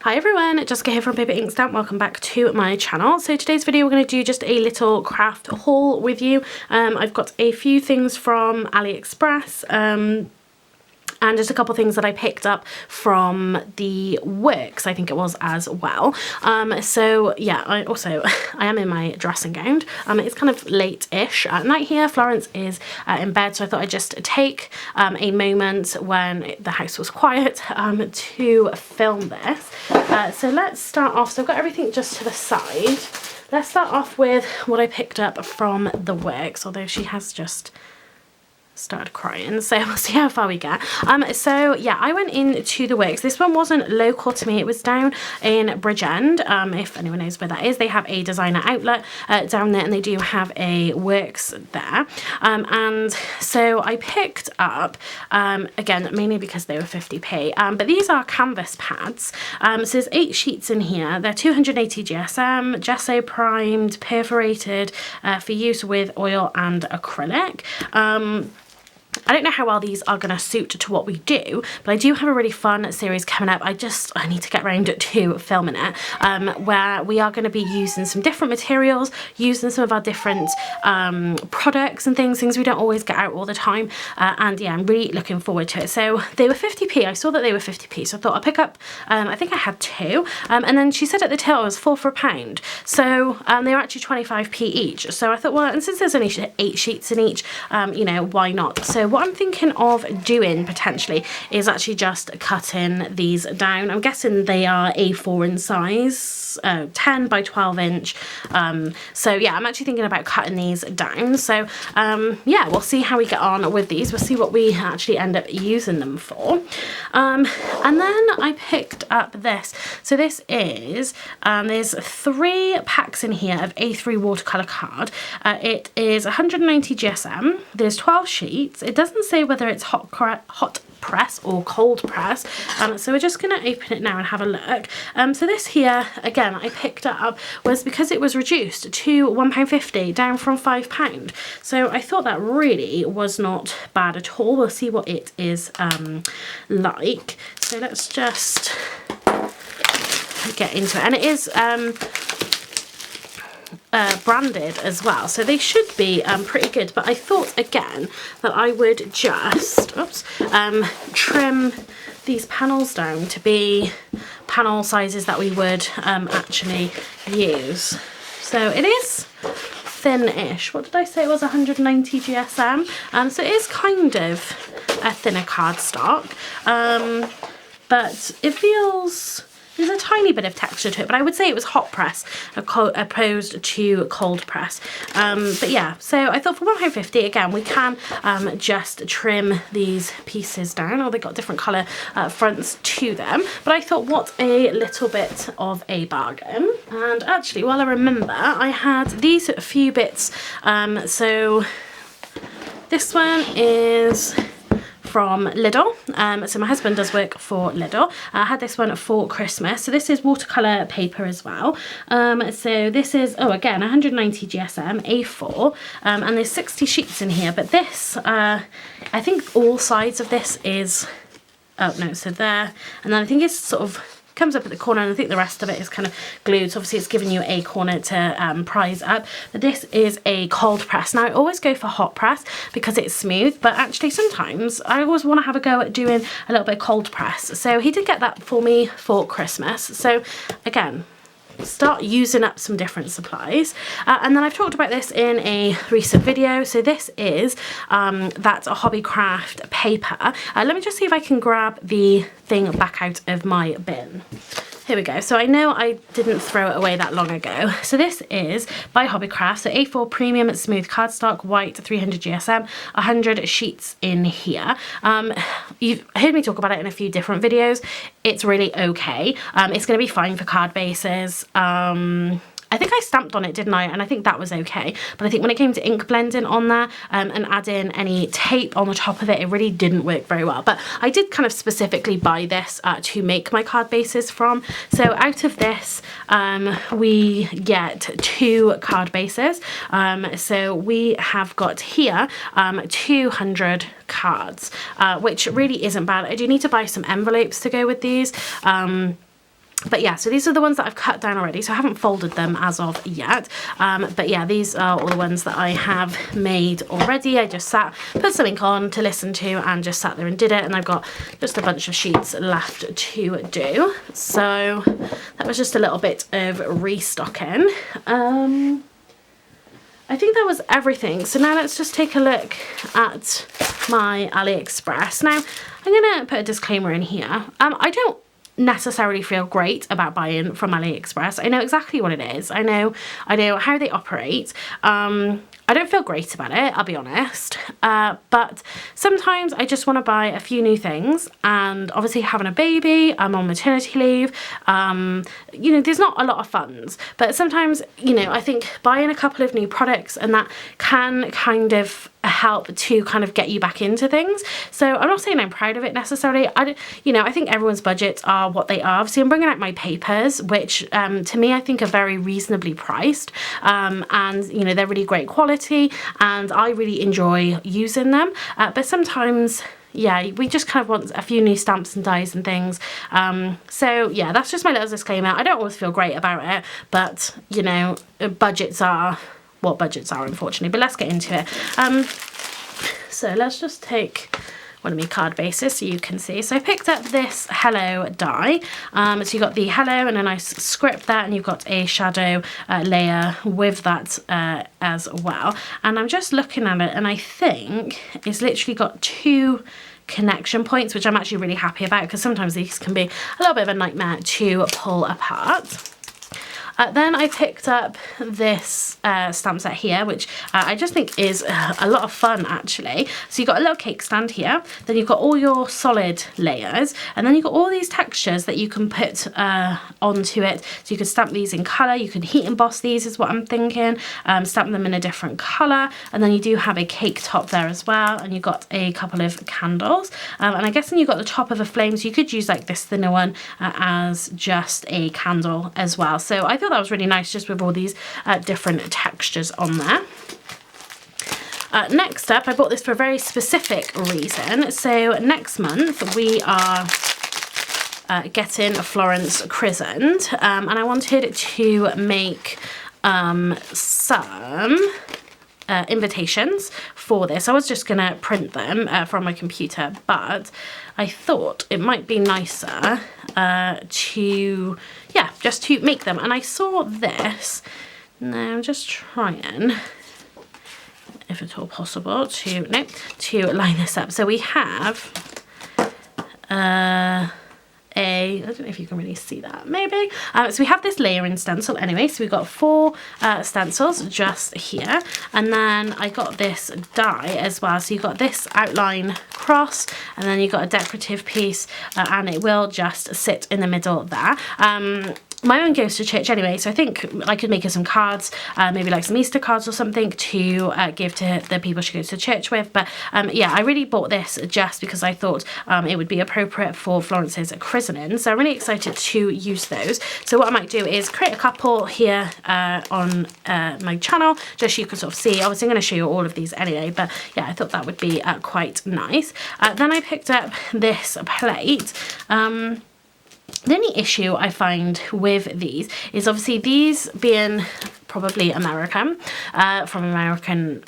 Hi everyone, Jessica here from Paper Ink Stamp. Welcome back to my channel. So today's video we're going to do just a little craft haul with you. I've got a few things from AliExpress and just a couple things that I picked up from the Works, I think it was, as well. So yeah, I am in my dressing gown. It's kind of late-ish at night here. Florence is in bed, so I thought I'd just take a moment when the house was quiet to film this. So let's start off. So I've got everything just to the side. Let's start off with what I picked up from the Works, although she has just started crying, so we'll see how far we get. So yeah, I went into the Works. This one wasn't local to me, it was down in Bridgend. If anyone knows where that is, they have a designer outlet down there, and they do have a Works there. And so I picked up, again, mainly because they were 50p, but these are canvas pads. So there's 8 sheets in here. They're 280 GSM, gesso primed, perforated, for use with oil and acrylic. I don't know how well these are going to suit to what we do, but I do have a really fun series coming up. I need to get around to filming it, where we are going to be using some different materials, using some of our different products and things we don't always get out all the time, and yeah, I'm really looking forward to it. So they were 50p. I saw that they were 50p, so I thought I'd pick up, I think I had 2, and then she said at the till it was 4 for £1, so they were actually 25p each. So I thought, well, and since there's only 8 sheets in each, you know, why not? So what I'm thinking of doing potentially is actually just cutting these down. I'm guessing they are A4 in size, 10 by 12 inch. So yeah, I'm actually thinking about cutting these down. So yeah, we'll see how we get on with these. We'll see what we actually end up using them for. And then I picked up this. So this is, there's 3 packs in here of A3 watercolour card. It is 190 GSM. There's 12 sheets. It doesn't say whether it's hot press or cold press, so we're just going to open it now and have a look. So this here, again, I picked up was because it was reduced to £1.50 down from £5, so I thought that really was not bad at all. We'll see what it is like. So let's just get into it, and it is branded as well, so they should be pretty good, but I thought again that I would just trim these panels down to be panel sizes that we would actually use. So it is thin-ish. What did I say it was? 190 GSM. So it is kind of a thinner cardstock, but it feels, there's a tiny bit of texture to it, but I would say it was hot press opposed to cold press. But yeah, so I thought for £1.50, again, we can just trim these pieces down. Oh, they got different colour fronts to them. But I thought, what a little bit of a bargain. And actually, while I remember, I had these few bits. So this one is from Lidl. So my husband does work for Lidl. I had this one for Christmas. So this is watercolour paper as well. So this is, oh, again, 190 GSM, A4, and there's 60 sheets in here. But this, I think all sides of this is, oh no, so there, and then I think it's sort of comes up at the corner, and I think the rest of it is kind of glued, so obviously it's giving you a corner to prise up. But this is a cold press. Now I always go for hot press because it's smooth, but actually sometimes I always want to have a go at doing a little bit of cold press, so he did get that for me for Christmas. So again, start using up some different supplies. And then I've talked about this in a recent video. So this is that's a Hobbycraft paper. Let me just see if I can grab the thing back out of my bin. Here we go. So I know I didn't throw it away that long ago. So this is by Hobbycraft. So A4 premium smooth cardstock, white, 300 GSM, 100 sheets in here. You've heard me talk about it in a few different videos. It's really okay. It's going to be fine for card bases. I think I stamped on it, didn't I? And I think that was okay. But I think when it came to ink blending on there and adding any tape on the top of it, it really didn't work very well. But I did kind of specifically buy this to make my card bases from. So out of this, we get 2 card bases. So we have got here 200 cards, which really isn't bad. I do need to buy some envelopes to go with these. But yeah, so these are the ones that I've cut down already, so I haven't folded them as of yet. But yeah, these are all the ones that I have made already. I just put some ink on to listen to and just sat there and did it, and I've got just a bunch of sheets left to do. So that was just a little bit of restocking. I think that was everything. So now let's just take a look at my AliExpress. Now, I'm going to put a disclaimer in here. I don't necessarily feel great about buying from AliExpress. I know exactly what it is. I know how they operate. I don't feel great about it, I'll be honest, but sometimes I just want to buy a few new things, and obviously having a baby, I'm on maternity leave, you know, there's not a lot of funds, but sometimes, you know, I think buying a couple of new products and that can kind of help to kind of get you back into things. So I'm not saying I'm proud of it necessarily. You know, I think everyone's budgets are what they are. Obviously I'm bringing out my papers, which to me I think are very reasonably priced, and you know, they're really great quality and I really enjoy using them, but sometimes, yeah, we just kind of want a few new stamps and dies and things. So yeah, that's just my little disclaimer. I don't always feel great about it, but you know, budgets are what budgets are, unfortunately. But let's get into it. So let's just take one of my card bases so you can see. So I picked up this Hello die. So you got the Hello and a nice script there, and you've got a shadow layer with that as well. And I'm just looking at it, and I think it's literally got 2 connection points, which I'm actually really happy about, because sometimes these can be a little bit of a nightmare to pull apart. Then I picked up this stamp set here, which I just think is a lot of fun actually. So you've got a little cake stand here, then you've got all your solid layers, and then you've got all these textures that you can put onto it. So you can stamp these in colour, you can heat emboss these is what I'm thinking, stamp them in a different colour, and then you do have a cake top there as well, and you've got a couple of candles, and I guess then you've got the top of a flame, so you could use like this thinner one as just a candle as well. So I thought that was really nice, just with all these different textures on there. Next up, I bought this for a very specific reason. So next month we are getting Florence christened, and I wanted to make some invitations for this. I was just gonna print them from my computer, but I thought it might be nicer just to make them. And I saw this. Now I'm just trying, if at all possible, to line this up. So we have I don't know if you can really see that, maybe. So we have this layering stencil anyway, so we've got 4 stencils just here, and then I got this die as well. So you've got this outline cross, and then you've got a decorative piece, and it will just sit in the middle there. My own goes to church anyway, so I think I could make her some cards, maybe like some Easter cards or something to give to the people she goes to church with. But yeah, I really bought this just because I thought it would be appropriate for Florence's christening. So I'm really excited to use those. So what I might do is create a couple here on my channel, just so you can sort of see. Obviously I'm going to show you all of these anyway, but yeah, I thought that would be quite nice. Then I picked up this plate. The only issue I find with these is obviously these being probably American, from an American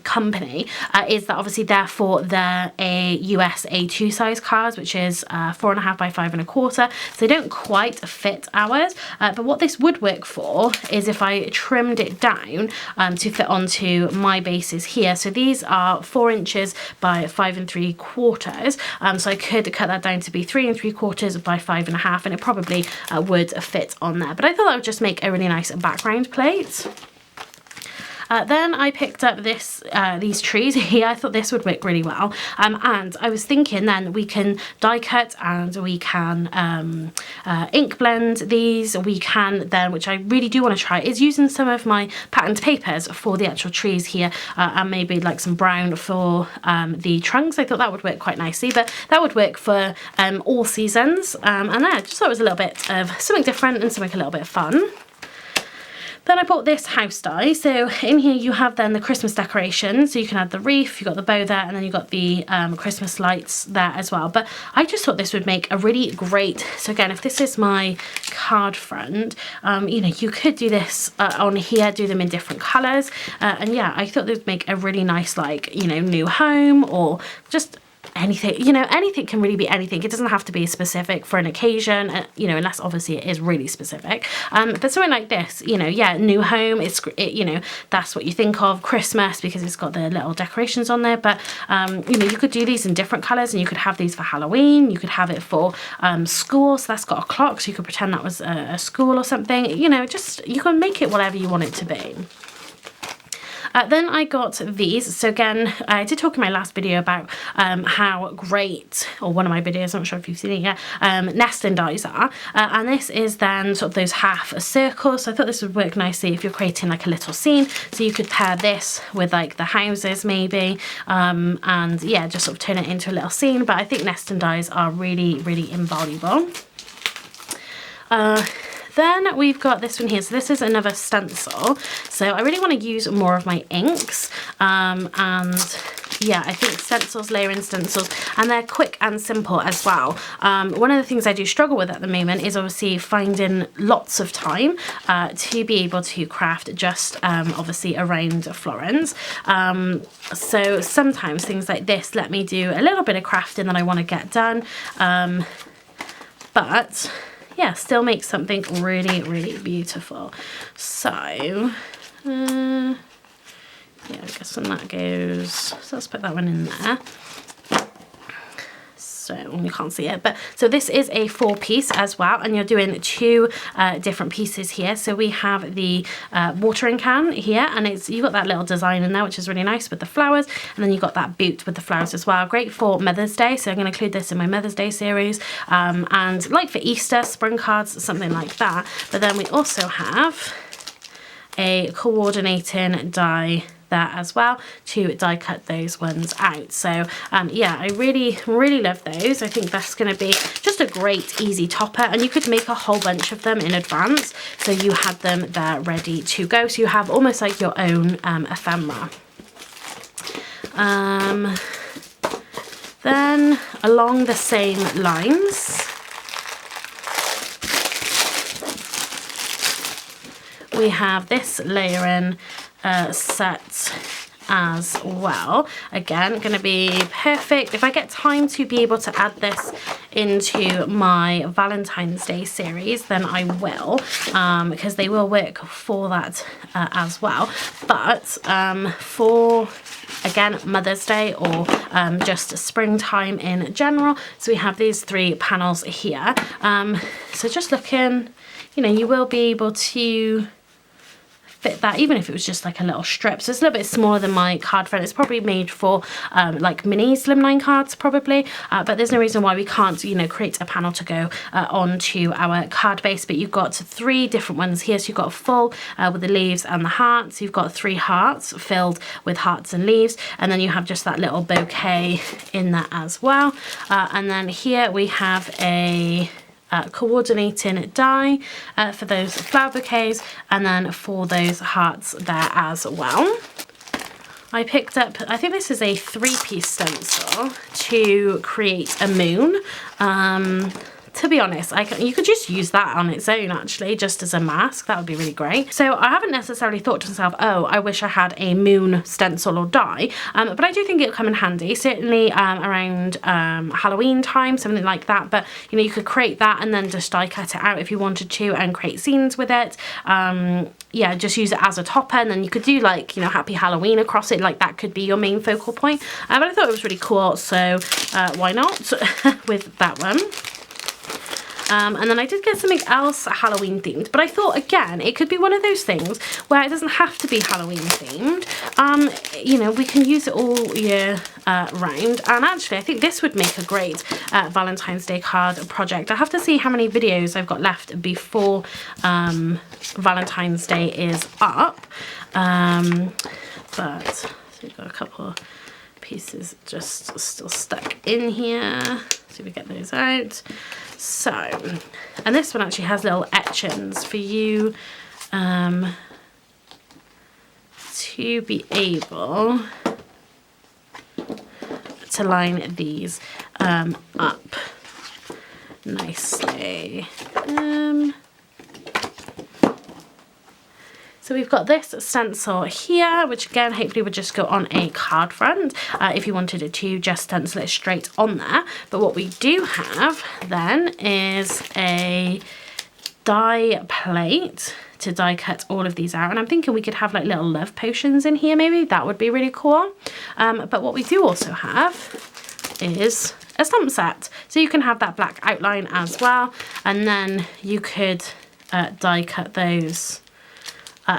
company, is that obviously therefore they're a US A2 size cards, which is 4.5 by 5.25, so they don't quite fit ours, but what this would work for is if I trimmed it down to fit onto my bases here. So these are 4 inches by 5 3/4, so I could cut that down to be 3 3/4 by 5.5, and it probably would fit on there. But I thought that would just make a really nice background plate. Then I picked up these trees here. I thought this would work really well, and I was thinking then we can die cut and we can ink blend these. We can then, which I really do want to try, is using some of my patterned papers for the actual trees here, and maybe like some brown for the trunks. I thought that would work quite nicely, but that would work for all seasons, and I just thought it was a little bit of something different and something a little bit fun. Then I bought this house die. So in here you have then the Christmas decoration. So you can add the wreath, you've got the bow there, and then you've got the Christmas lights there as well. But I just thought this would make a really great, so again, if this is my card front, you know, you could do this on here, do them in different colours. And yeah, I thought this would make a really nice, like, you know, new home, or just anything, you know, anything can really be anything. It doesn't have to be specific for an occasion, you know, unless obviously it is really specific. But something like this, you know, yeah, new home, you know, that's what you think of. Christmas, because it's got the little decorations on there. But you know, you could do these in different colours, and you could have these for Halloween, you could have it for school, so that's got a clock, so you could pretend that was a school or something, you know, just, you can make it whatever you want it to be. Then I got these. So again, I did talk in my last video about how great, or one of my videos, I'm not sure if you've seen it yet, nesting dies are. And this is then sort of those half circles. So I thought this would work nicely if you're creating like a little scene. So you could pair this with like the houses maybe, and yeah, just sort of turn it into a little scene. But I think nesting dies are really, really invaluable. Then we've got this one here. So this is another stencil. So I really want to use more of my inks. And yeah, I think stencils, layering stencils, and they're quick and simple as well. One of the things I do struggle with at the moment is obviously finding lots of time to be able to craft just obviously around Florence. So sometimes things like this let me do a little bit of crafting that I want to get done. But yeah, still make something really, really beautiful. So, yeah, I guess when that goes, so let's put that one in there. So you can't see it, but so this is a 4-piece as well, and you're doing 2 different pieces here. So we have the watering can here, and you've got that little design in there, which is really nice with the flowers, and then you've got that boot with the flowers as well. Great for Mother's Day, so I'm going to include this in my Mother's Day series, and like for Easter, spring cards, something like that. But then we also have a coordinating die there as well to die cut those ones out. So yeah, I really, really love those. I think that's going to be just a great easy topper, and you could make a whole bunch of them in advance, so you had them there ready to go, so you have almost like your own ephemera. Then along the same lines, we have this layering set as well. Again, going to be perfect if I get time to be able to add this into my Valentine's Day series, then I will, because they will work for that as well. But for, again, Mother's Day, or just springtime in general, so we have these 3 panels here. So just looking, you know, you will be able to fit that, even if it was just like a little strip. So it's a little bit smaller than my card front. It's probably made for like mini slimline cards probably, but there's no reason why we can't, you know, create a panel to go onto our card base. But you've got 3 different ones here. So you've got a full with the leaves and the hearts. You've got 3 hearts filled with hearts and leaves, and then you have just that little bouquet in there as well. And then here we have a coordinating die for those flower bouquets, and then for those hearts there as well. I picked up, I think this is a 3-piece stencil to create a moon. To be honest, you could just use that on its own actually, just as a mask. That would be really great. So I haven't necessarily thought to myself, oh, I wish I had a moon stencil or die, but I do think it'll come in handy, certainly around Halloween time, something like that. But you know, you could create that and then just die cut it out if you wanted to and create scenes with it. Yeah, just use it as a topper, and then you could do like, you know, Happy Halloween across it, like that could be your main focal point. But I thought it was really cool, so why not with that one. And then I did get something else Halloween themed, but I thought again it could be one of those things where it doesn't have to be Halloween themed. You know, we can use it all year round, and actually I think this would make a great Valentine's Day card project. I have to see how many videos I've got left before Valentine's Day is up, but so we've got a couple pieces just still stuck in here. See if we get those out. So, and this one actually has little etchings for you to be able to line these up nicely. So we've got this stencil here, which again hopefully would just go on a card front if you wanted it to just stencil it straight on there. But what we do have then is a die plate to die cut all of these out, and I'm thinking we could have like little love potions in here, maybe that would be really cool. But what we do also have is a stamp set, so you can have that black outline as well, and then you could die cut those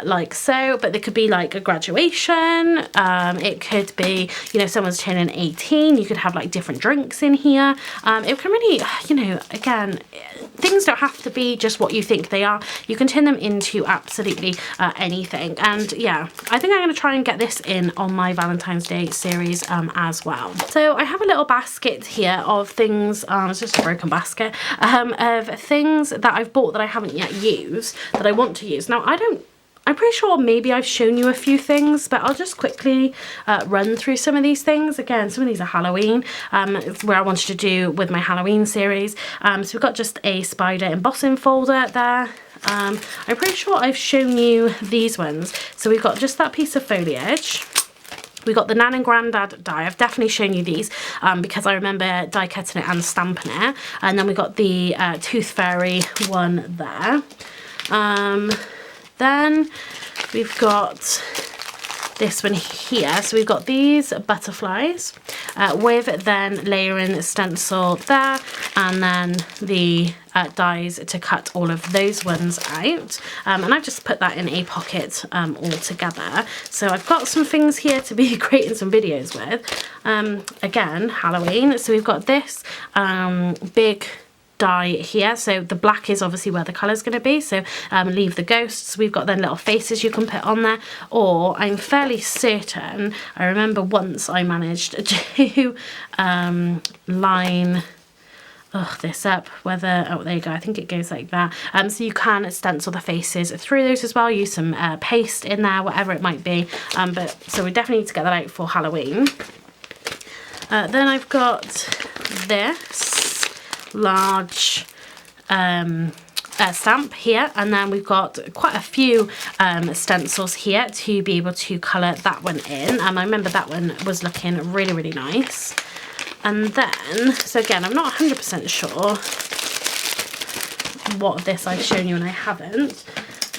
like so, but there could be like a graduation, it could be, you know, someone's turning 18, you could have like different drinks in here. It can really, you know, again, things don't have to be just what you think they are. You can turn them into absolutely anything. And yeah, I think I'm going to try and get this in on my Valentine's Day series as well. So I have a little basket here of things, it's just a broken basket, of things that I've bought that I haven't yet used, that I want to use. Now I'm pretty sure maybe I've shown you a few things, but I'll just quickly run through some of these things. Again, some of these are Halloween, it's where I wanted to do with my Halloween series. So we've got just a spider embossing folder there. I'm pretty sure I've shown you these ones. So we've got just that piece of foliage. We got the Nan and Grandad die. I've definitely shown you these because I remember die cutting it and stamping it. And then we got the Tooth Fairy one there. Then we've got this one here. So we've got these butterflies with then layering stencil there, and then the dies to cut all of those ones out. And I've just put that in a pocket all together. So I've got some things here to be creating some videos with. Again, Halloween. So we've got this big die here, so the black is obviously where the colour is going to be, so leave the ghosts. We've got then little faces you can put on there, or I'm fairly certain, I remember once I managed to line this up, whether, oh there you go, I think it goes like that. So you can stencil the faces through those as well, use some paste in there, whatever it might be, but so we definitely need to get that out for Halloween. Then I've got this large stamp here, and then we've got quite a few stencils here to be able to colour that one in. I remember that one was looking really nice. And then, so again, I'm not 100% sure what of this I've shown you and I haven't.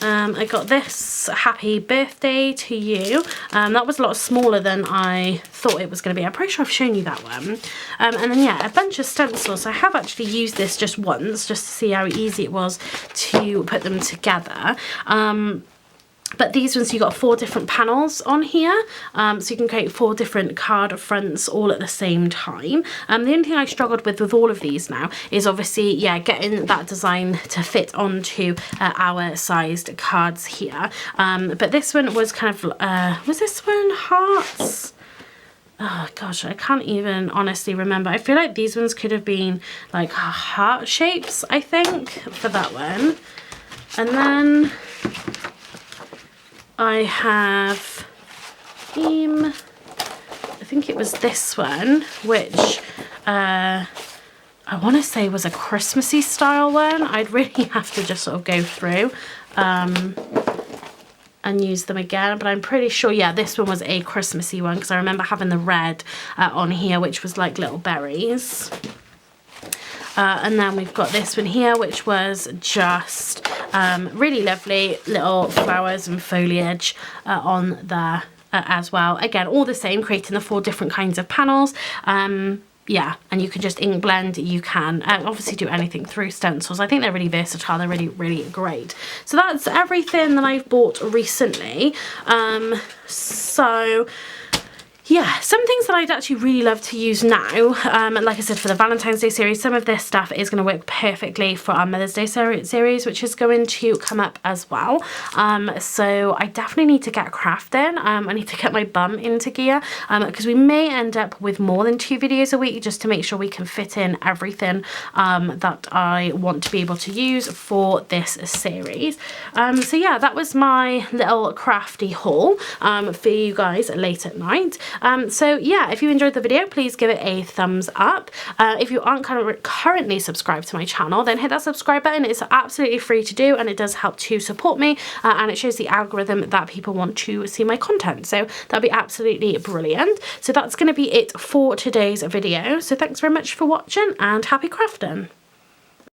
I got this Happy Birthday to You. That was a lot smaller than I thought it was going to be. I'm pretty sure I've shown you that one. And then yeah, a bunch of stencils. I have actually used this just once, just to see how easy it was to put them together. But these ones, you got 4 different panels on here, so you can create 4 different card fronts all at the same time. The only thing I struggled with all of these now is obviously, yeah, getting that design to fit onto our sized cards here. But this one was kind of, was this one hearts? Oh gosh, I can't even honestly remember. I feel like these ones could have been like heart shapes, I think, for that one. And then I have I think it was this one, which I want to say was a Christmassy style one. I'd really have to just sort of go through and use them again, but I'm pretty sure, yeah, this one was a Christmassy one, because I remember having the red on here, which was like little berries. And then we've got this one here, which was just really lovely little flowers and foliage on there as well. Again, all the same, creating the 4 different kinds of panels. Yeah, and you can just ink blend, you can obviously do anything through stencils. I think they're really versatile, they're really great. So that's everything that I've bought recently. So yeah, some things that I'd actually really love to use now, like I said, for the Valentine's Day series, some of this stuff is going to work perfectly for our Mother's Day series, which is going to come up as well. So I definitely need to get crafting. I need to get my bum into gear, because we may end up with more than 2 videos a week, just to make sure we can fit in everything that I want to be able to use for this series. So yeah, that was my little crafty haul for you guys late at night. So yeah, if you enjoyed the video, please give it a thumbs up. If you aren't currently subscribed to my channel, then hit that subscribe button. It's absolutely free to do, and it does help to support me, and it shows the algorithm that people want to see my content, so that'd be absolutely brilliant. So that's going to be it for today's video. So thanks very much for watching, and happy crafting.